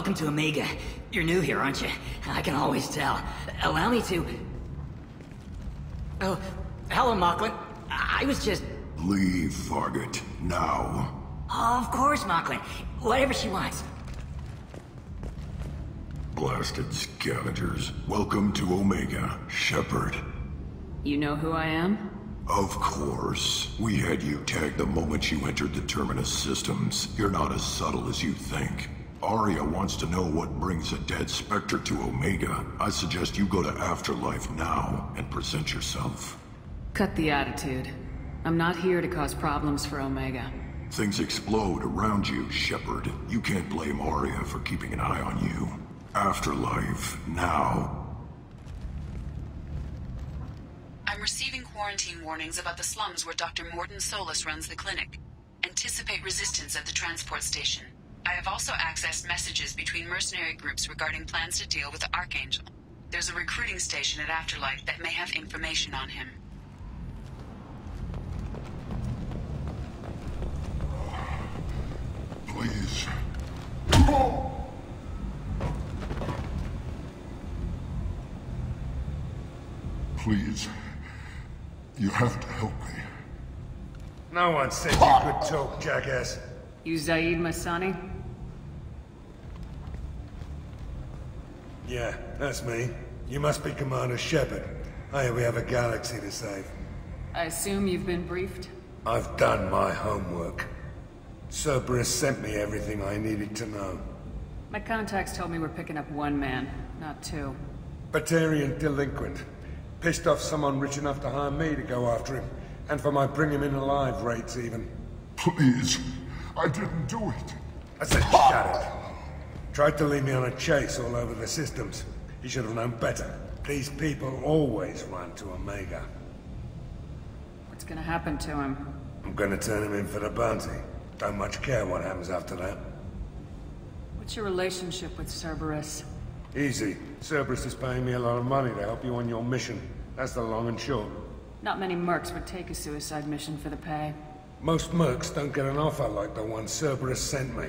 Welcome to Omega. You're new here, aren't you? I can always tell. Allow me to... Oh, hello, Mocklin. I was just... Leave, Fargate. Now. Of course, Mocklin. Whatever she wants. Blasted scavengers. Welcome to Omega, Shepard. You know who I am? Of course. We had you tagged the moment you entered the Terminus systems. You're not as subtle as you think. Aria wants to know what brings a dead Spectre to Omega. I suggest you go to Afterlife now and present yourself. Cut the attitude. I'm not here to cause problems for Omega. Things explode around you, Shepard. You can't blame Aria for keeping an eye on you. Afterlife, now. I'm receiving quarantine warnings about the slums where Dr. Mordin Solus runs the clinic. Anticipate resistance at the transport station. I have also accessed messages between mercenary groups regarding plans to deal with the Archangel. There's a recruiting station at Afterlife that may have information on him. Please. Please. You have to help me. No one said you could talk, jackass. You Zaeed Masani? Yeah, that's me. You must be Commander Shepard. Hey, we have a galaxy to save. I assume you've been briefed? I've done my homework. Cerberus sent me everything I needed to know. My contacts told me we're picking up one man, not two. Batarian delinquent. Pissed off someone rich enough to hire me to go after him. And for my bring him in alive rates even. Please. I didn't do it. I said shut it. Tried to lead me on a chase all over the systems. He should have known better. These people always run to Omega. What's gonna happen to him? I'm gonna turn him in for the bounty. Don't much care what happens after that. What's your relationship with Cerberus? Easy. Cerberus is paying me a lot of money to help you on your mission. That's the long and short. Not many mercs would take a suicide mission for the pay. Most mercs don't get an offer like the one Cerberus sent me.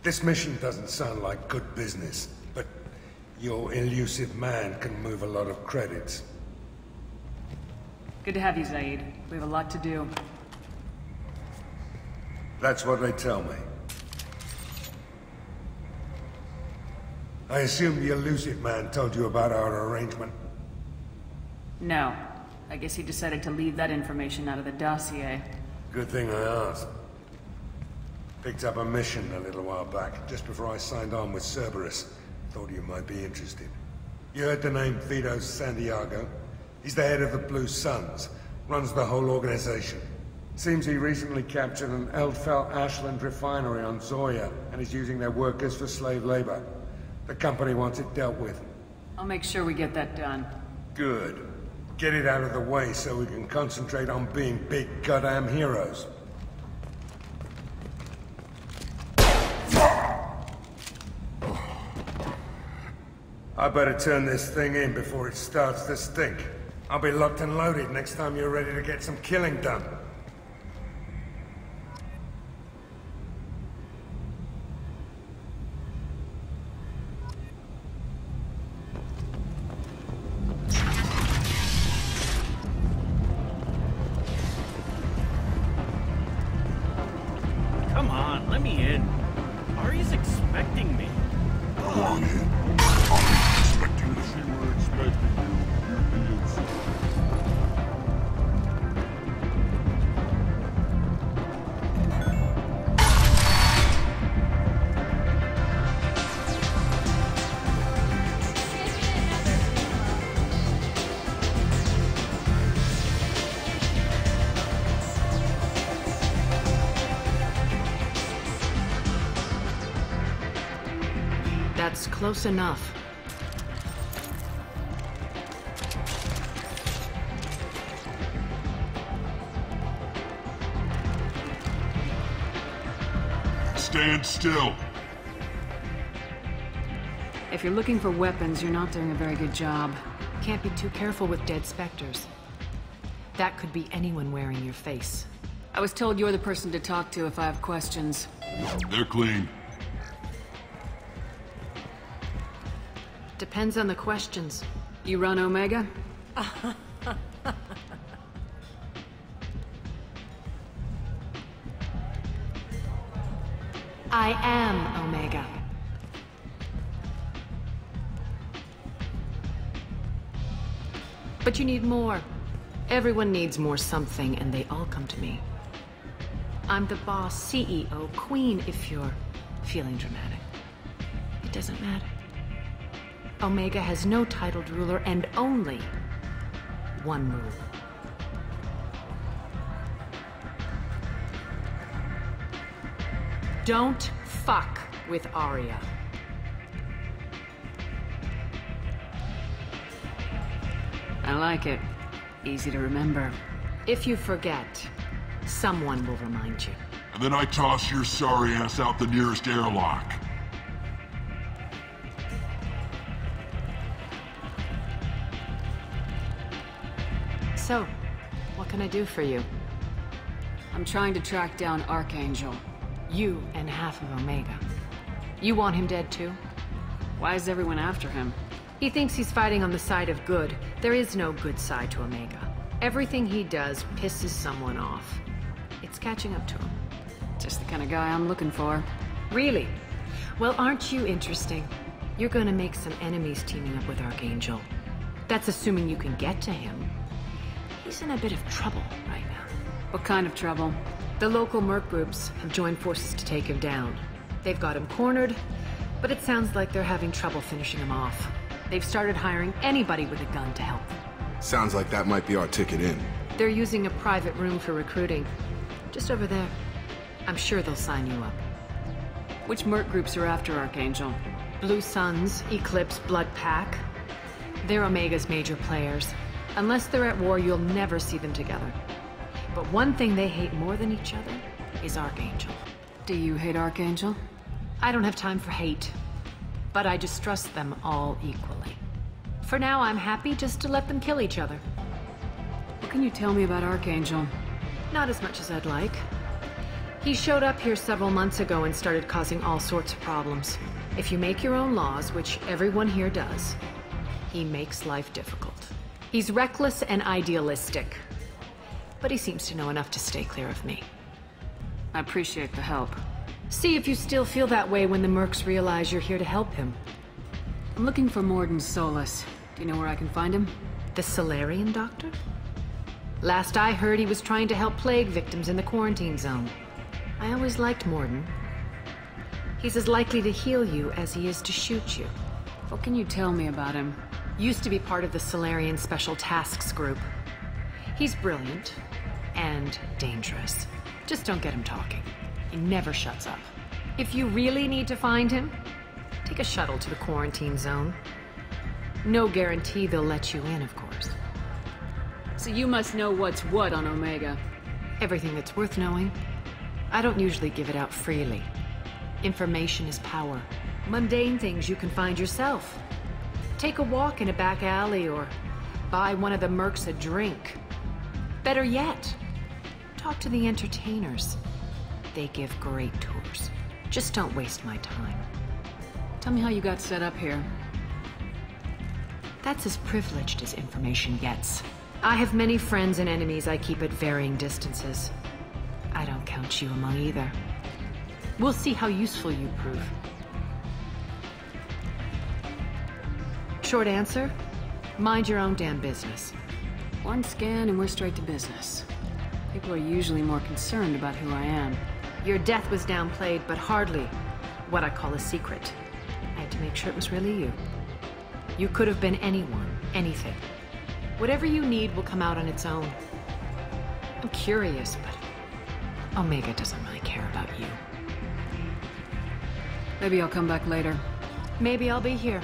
This mission doesn't sound like good business, but your elusive man can move a lot of credits. Good to have you, Zaeed. We have a lot to do. That's what they tell me. I assume the elusive man told you about our arrangement? No. I guess he decided to leave that information out of the dossier. Good thing I asked. Picked up a mission a little while back, just before I signed on with Cerberus. Thought you might be interested. You heard the name Vito Santiago? He's the head of the Blue Suns, runs the whole organization. Seems he recently captured an Eldfell Ashland refinery on Zoya, and is using their workers for slave labor. The company wants it dealt with. I'll make sure we get that done. Good. Get it out of the way so we can concentrate on being big goddamn heroes. I better turn this thing in before it starts to stink. I'll be locked and loaded next time you're ready to get some killing done. Come on, let me in. Aria's expecting me. Go on in. I'm expecting you. She were expecting you, idiots. That's close enough. Stand still. If you're looking for weapons, you're not doing a very good job. Can't be too careful with dead specters. That could be anyone wearing your face. I was told you're the person to talk to if I have questions. They're clean. Depends on the questions. You run Omega? I am Omega. But you need more. Everyone needs more something, and they all come to me. I'm the boss, CEO, queen, if you're feeling dramatic. It doesn't matter. Omega has no titled ruler and only one rule. Don't fuck with Aria. I like it. Easy to remember. If you forget, someone will remind you. And then I toss your sorry ass out the nearest airlock. So, what can I do for you? I'm trying to track down Archangel. You and half of Omega. You want him dead too? Why is everyone after him? He thinks he's fighting on the side of good. There is no good side to Omega. Everything he does pisses someone off. It's catching up to him. Just the kind of guy I'm looking for. Really? Well, aren't you interesting? You're gonna make some enemies teaming up with Archangel. That's assuming you can get to him. He's in a bit of trouble right now. What kind of trouble? The local merc groups have joined forces to take him down. They've got him cornered, but it sounds like they're having trouble finishing him off. They've started hiring anybody with a gun to help them. Sounds like that might be our ticket in. They're using a private room for recruiting. Just over there. I'm sure they'll sign you up. Which merc groups are after Archangel? Blue Suns, Eclipse, Blood Pack. They're Omega's major players. Unless they're at war, you'll never see them together. But one thing they hate more than each other is Archangel. Do you hate Archangel? I don't have time for hate. But I distrust them all equally. For now, I'm happy just to let them kill each other. What can you tell me about Archangel? Not as much as I'd like. He showed up here several months ago and started causing all sorts of problems. If you make your own laws, which everyone here does, he makes life difficult. He's reckless and idealistic. But he seems to know enough to stay clear of me. I appreciate the help. See if you still feel that way when the mercs realize you're here to help him. I'm looking for Morden Solus. Do you know where I can find him? The Solarian doctor? Last I heard, he was trying to help plague victims in the quarantine zone. I always liked Morden. He's as likely to heal you as he is to shoot you. What can you tell me about him? Used to be part of the Solarian Special Tasks Group. He's brilliant and dangerous. Just don't get him talking. He never shuts up. If you really need to find him, take a shuttle to the quarantine zone. No guarantee they'll let you in, of course. So you must know what's what on Omega. Everything that's worth knowing. I don't usually give it out freely. Information is power. Mundane things you can find yourself. Take a walk in a back alley or buy one of the mercs a drink. Better yet, talk to the entertainers. They give great tours. Just don't waste my time. Tell me how you got set up here. That's as privileged as information gets. I have many friends and enemies I keep at varying distances. I don't count you among either. We'll see how useful you prove. Short answer, mind your own damn business. One scan and we're straight to business. People are usually more concerned about who I am. Your death was downplayed, but hardly what I call a secret. I had to make sure it was really you. You could have been anyone, anything. Whatever you need will come out on its own. I'm curious, but Omega doesn't really care about you. Maybe I'll come back later. Maybe I'll be here.